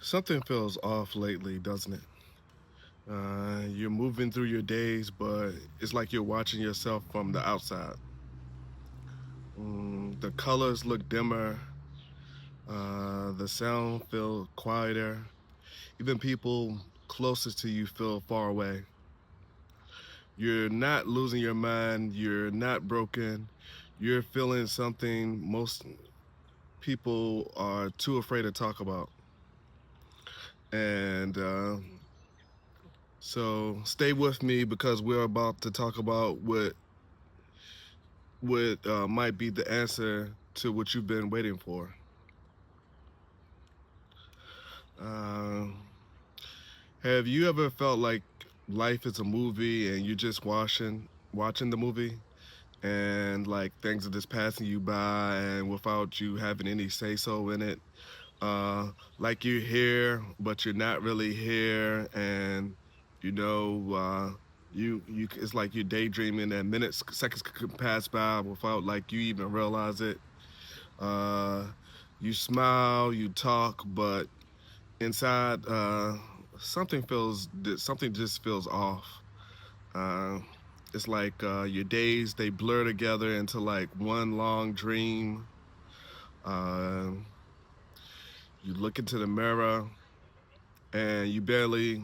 Something feels off lately, doesn't it? You're moving through your days, but it's like you're watching yourself from the outside. The colors look dimmer, the sound feels quieter, even people closest to you feel far away. You're not losing your mind, you're not broken, you're feeling something most people are too afraid to talk about. And so stay with me because we're about to talk about what might be the answer to what you've been waiting for. Uh, have you ever felt like life is a movie and you're just watching the movie and like things are just passing you by and without you having any say so in it? Uh, like you're here, but you're not really here, and you know, you it's like you're daydreaming, and minutes, seconds could pass by without like you even realize it. Uh, you smile, you talk, but inside, something just feels off. Uh, it's like your days they blur together into like one long dream. Uh, you look into the mirror and you barely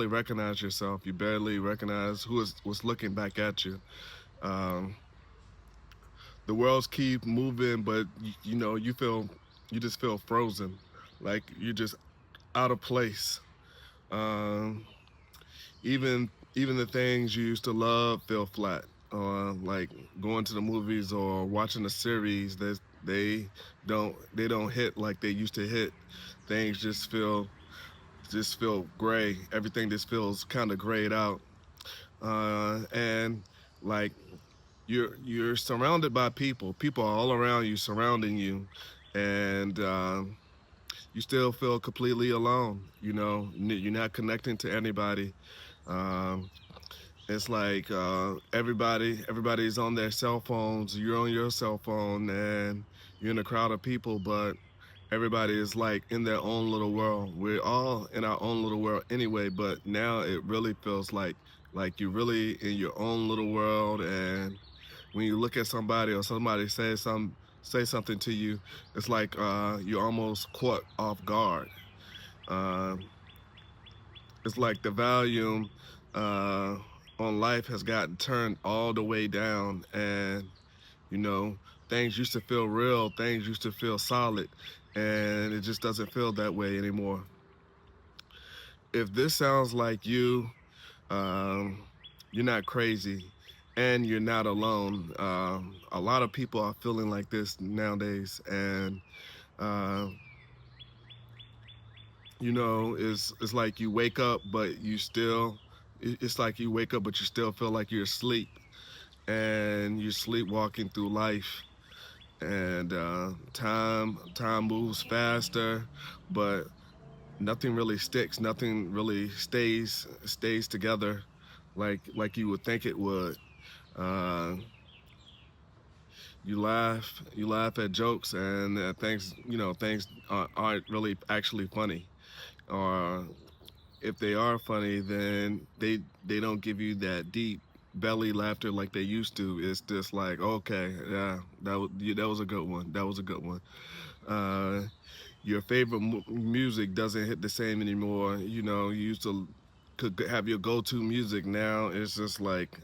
recognize yourself. You barely recognize what's looking back at you. Um, the worlds keep moving, but you just feel frozen, like you're just out of place. Um, even the things you used to love feel flat. Like going to the movies or watching a series that they don't hit like they used to hit. Things just feel gray. Everything just feels kind of grayed out. And like you're surrounded by people. People are all around you, surrounding you, and you still feel completely alone. You're not connecting to anybody. Um, it's like everybody's on their cell phones. You're on your cell phone, and you're in a crowd of people, but everybody is like in their own little world. We're all in our own little world anyway, but now it really feels like you're really in your own little world. And when you look at somebody or somebody say something to you, it's like you're almost caught off guard. Um, it's like the volume uh, on life has gotten turned all the way down, and you know things used to feel real, things used to feel solid, and it just doesn't feel that way anymore. If this sounds like you, um, you're not crazy, and you're not alone. A lot of people are feeling like this nowadays, and uh, it's like you wake up, but it's like you wake up, but you still feel like you're asleep, and you're sleepwalking through life. And time moves faster, but nothing really sticks. Nothing really stays together, like you would think it would. Uh, you laugh at jokes, and things aren't really actually funny. Or if they are funny, then they don't give you that deep belly laughter like they used to. It's just like, okay, yeah, that was a good one. That was a good one. Uh, your favorite music doesn't hit the same anymore. You used to could have your go-to music. Now it's just like,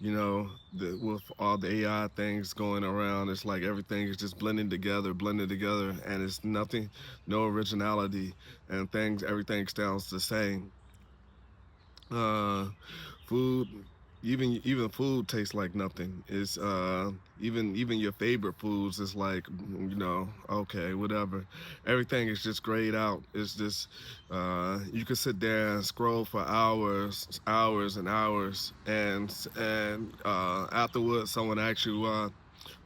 with all the AI things going around, it's like everything is just blending together, and it's nothing, no originality, and everything sounds the same. Uh, food, even food tastes like nothing. It's even your favorite foods is like, okay, whatever. Everything is just grayed out. It's just you could sit there and scroll for hours and hours, and afterwards someone asks you,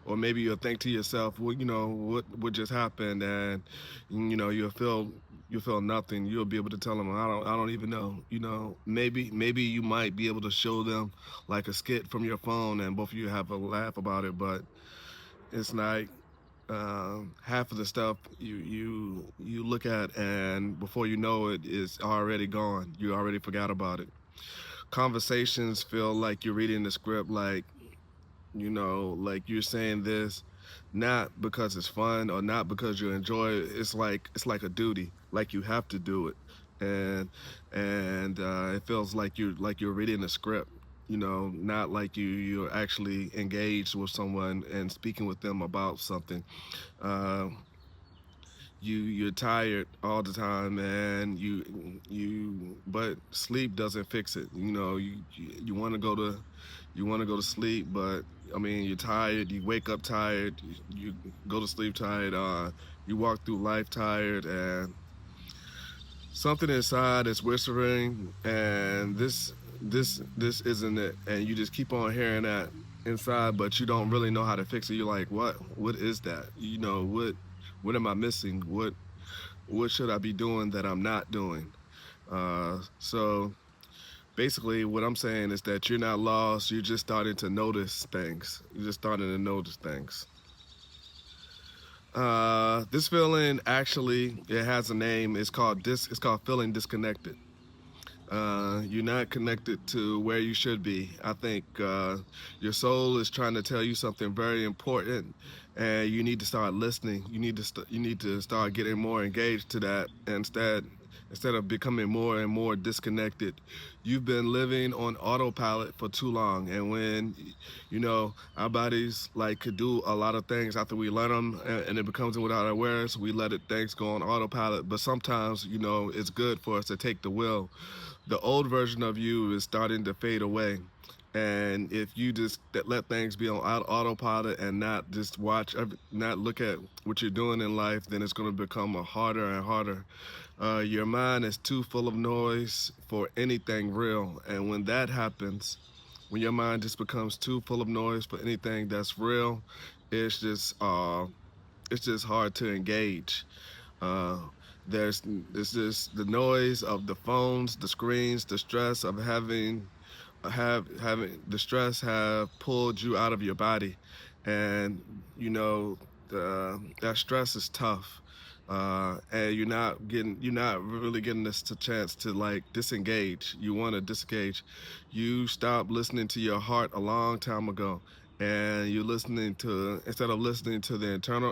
or maybe you'll think to yourself, well, what just happened, and you'll feel nothing. You'll be able to tell them, I don't even know. Maybe you might be able to show them like a skit from your phone, and both of you have a laugh about it, but it's not. half of the stuff you look at, and before you know it, it's already gone. You already forgot about it. Conversations feel like you're reading the script, like like you're saying this not because it's fun or not because you enjoy it. It's like a duty, like you have to do it. And it feels like you're reading a script, not like you're actually engaged with someone and speaking with them about something. uh, you're tired all the time, and but sleep doesn't fix it. You want to go to sleep, but I mean, you're tired. You wake up tired. You go to sleep tired. You walk through life tired, and something inside is whispering, and this isn't it. And you just keep on hearing that inside, but you don't really know how to fix it. You're like, what is that? What am I missing? What should I be doing that I'm not doing? So basically, what I'm saying is that you're not lost. You're just starting to notice things. You're just starting to notice things. This feeling, actually, it has a name. It's called feeling disconnected. You're not connected to where you should be. I think your soul is trying to tell you something very important, and you need to start listening. You need to start getting more engaged to that. Instead of becoming more and more disconnected, you've been living on autopilot for too long. And when our bodies like could do a lot of things after we learn them, and it becomes without awareness, we let things go on autopilot. But sometimes it's good for us to take the wheel. The old version of you is starting to fade away. And if you just let things be on autopilot and not just not look at what you're doing in life, then it's going to become a harder and harder. Your mind is too full of noise for anything real. And when that happens, when your mind just becomes too full of noise for anything that's real, it's just uh, it's just hard to engage. Uh, there's just the noise of the phones, the screens, the stress of having the stress have pulled you out of your body, and that stress is tough. And you're not really getting this chance to like disengage. You want to disengage. You stopped listening to your heart a long time ago, and you're listening to instead of listening to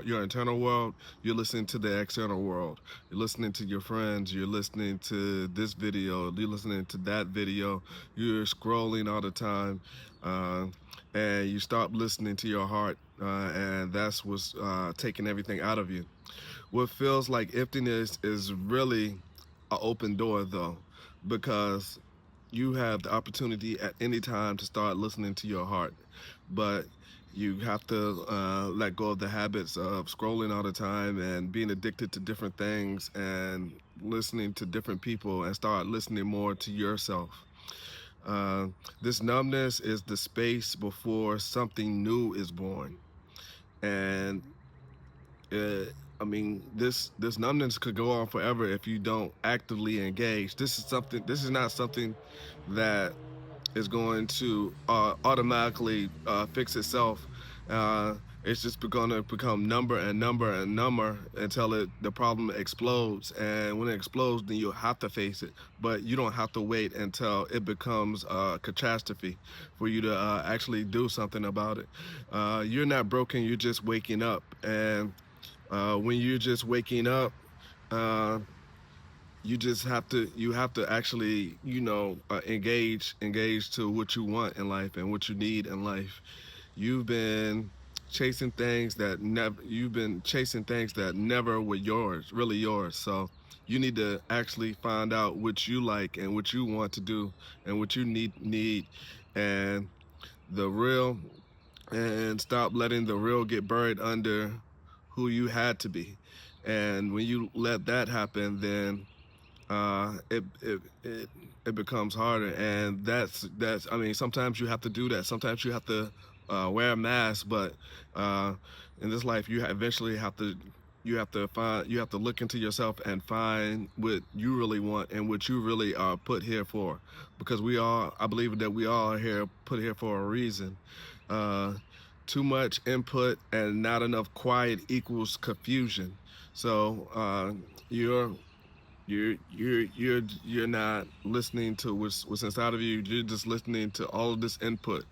your internal world, you're listening to the external world. You're listening to your friends. You're listening to this video. You're listening to that video. You're scrolling all the time, uh, and you stop listening to your heart, and that's what's taking everything out of you. What feels like emptiness is really an open door, though, because you have the opportunity at any time to start listening to your heart. But you have to let go of the habits of scrolling all the time and being addicted to different things and listening to different people, and start listening more to yourself. Uh, this numbness is the space before something new is born. And uh, I mean, this numbness could go on forever if you don't actively engage. This is not something that is going to automatically fix itself. Uh, it's just going to become number and number and number until the problem explodes. And when it explodes, then you'll have to face it. But you don't have to wait until it becomes a catastrophe for you to actually do something about it. You're not broken. You're just waking up. And when you're just waking up, uh, you have to actually engage to what you want in life and what you need in life. You've been you've been chasing things that never were yours, really yours. So you need to actually find out what you like and what you want to do and what you need, and the real and stop letting the real get buried under who you had to be. And when you let that happen, then it becomes harder. And that's I mean, sometimes you have to do that. Sometimes you have to wear a mask, but uh, in this life, eventually you have to look into yourself and find what you really want and what you really are put here for, because I believe that we all are here put here for a reason. Uh, too much input and not enough quiet equals confusion. So you're you're not listening to what's inside of you. You're just listening to all of this input.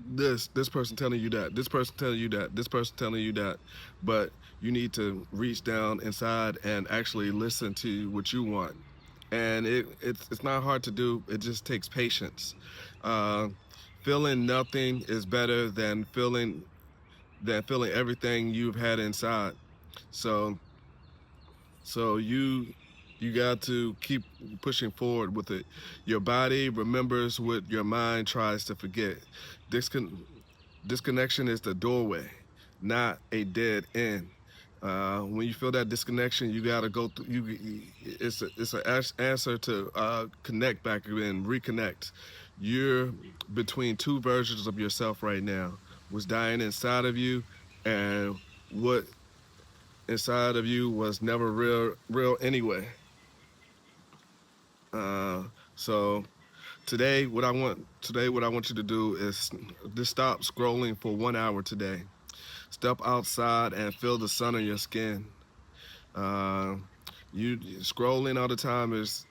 This person telling you that, this person telling you that, this person telling you that, but you need to reach down inside and actually listen to what you want. And it's not hard to do. It just takes patience. Uh, Feeling nothing is better than feeling everything you've had inside. So so you got to keep pushing forward with it. Your body remembers what your mind tries to forget. Discon- Disconnection is the doorway, not a dead end. When you feel that disconnection, you gotta go through. It's an answer to connect back and reconnect. You're between two versions of yourself right now. What's dying inside of you, and what inside of you was never real anyway. Uh, so what I want you to do is just stop scrolling for 1 hour today. Step outside and feel the sun on your skin. Uh, you scrolling all the time is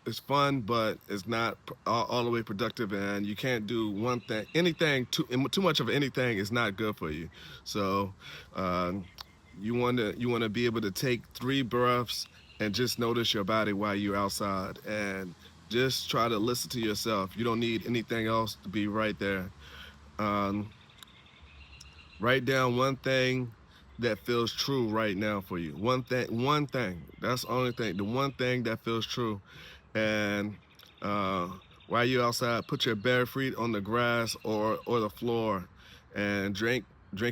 is fun, but it's not all the way productive, and you can't do one thing. Anything too much of anything is not good for you. So uh, you want to be able to take 3 breaths and just notice your body while you're outside, and just try to listen to yourself. You don't need anything else to be right there. Um, Write down one thing that feels true right now for you. One thing. That's the only thing. The one thing that feels true. And uh, while you're outside, put your bare feet on the grass or the floor, and drink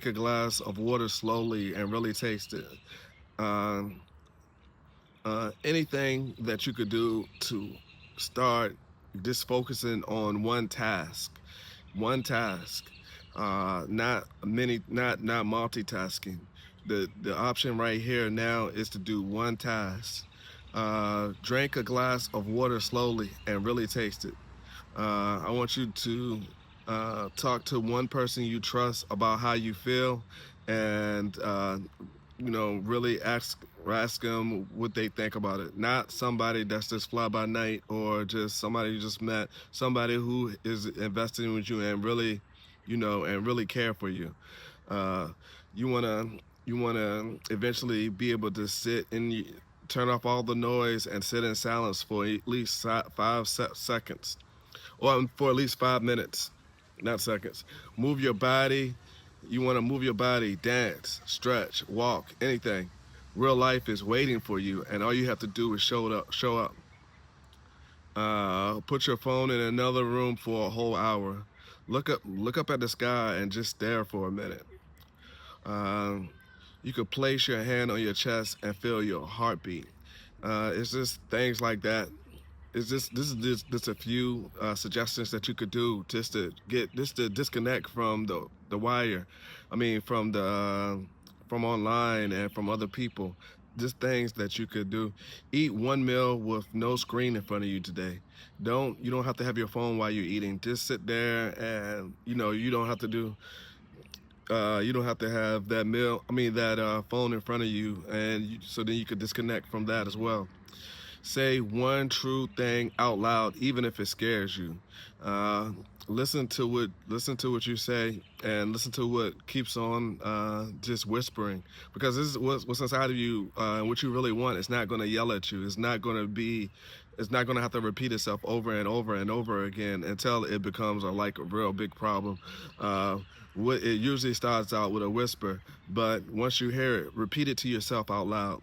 a glass of water slowly and really taste it. Um, Anything that you could do to start just focusing on one task, not many, not multitasking. The option right here now is to do one task. Drink a glass of water slowly and really taste it. I want you to talk to one person you trust about how you feel, and really ask them what they think about it. Not somebody that's just fly by night, or just somebody you just met. Somebody who is investing with you and really, and really care for you. Uh, you wanna you wanna eventually be able to sit and turn off all the noise and sit in silence for at least 5 seconds, or for at least 5 minutes, not seconds. Move your body. You want to move your body, dance, stretch, walk, anything. Real life is waiting for you, and all you have to do is show up. Show up. Put your phone in another room for a whole hour. Look up at the sky and just stare for a minute. Um, you could place your hand on your chest and feel your heartbeat. It's just things like that. It's just this is just a few suggestions that you could do just to disconnect from the wire. I mean, from online and from other people. Just things that you could do. Eat one meal with no screen in front of you today. You don't have to have your phone while you're eating. Just sit there, and you don't have to do you don't have to have that meal. I mean that phone in front of you, and so then you could disconnect from that as well. Say one true thing out loud, even if it scares you. Uh, listen to what you say, and listen to what keeps on just whispering, because this is what's inside of you, and what you really want. It's not going to yell at you. It's not going to have to repeat itself over and over and over again until it becomes a real big problem. Uh, what it usually starts out with a whisper, but once you hear it, repeat it to yourself out loud.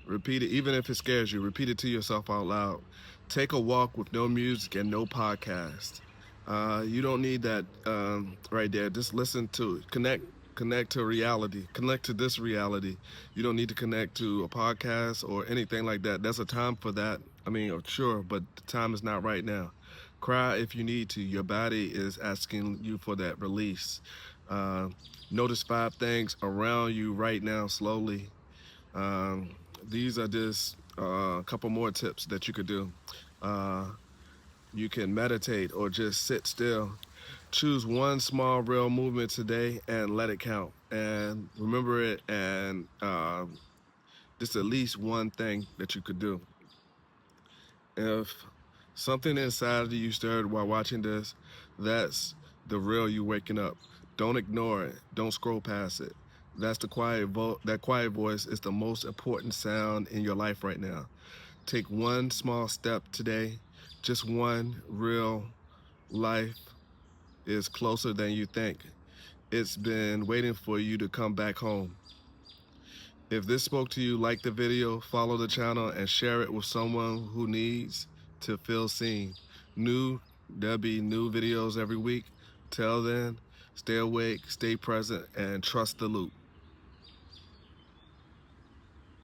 Repeat it, even if it scares you. Repeat it to yourself out loud. Take a walk with no music and no podcast. You don't need that right there. Just listen to it. Connect to reality. Connect to this reality. You don't need to connect to a podcast or anything like that. There's a time for that. I mean, sure, but the time is not right now. Cry if you need to. Your body is asking you for that release. Uh, Notice 5 things around you right now slowly. These are just a couple more tips that you could do. Uh, you can meditate or just sit still. Choose one small real movement today and let it count. And remember it, and just at least one thing that you could do. If something inside of you stirred while watching this, that's the real you waking up. Don't ignore it. Don't scroll past it. That's the that quiet voice is the most important sound in your life right now. Take one small step today. Just one. Real life is closer than you think. It's been waiting for you to come back home. If this spoke to you, like the video, follow the channel, and share it with someone who needs to feel seen. There'll be new videos every week. Till then, stay awake, stay present, and trust the loop.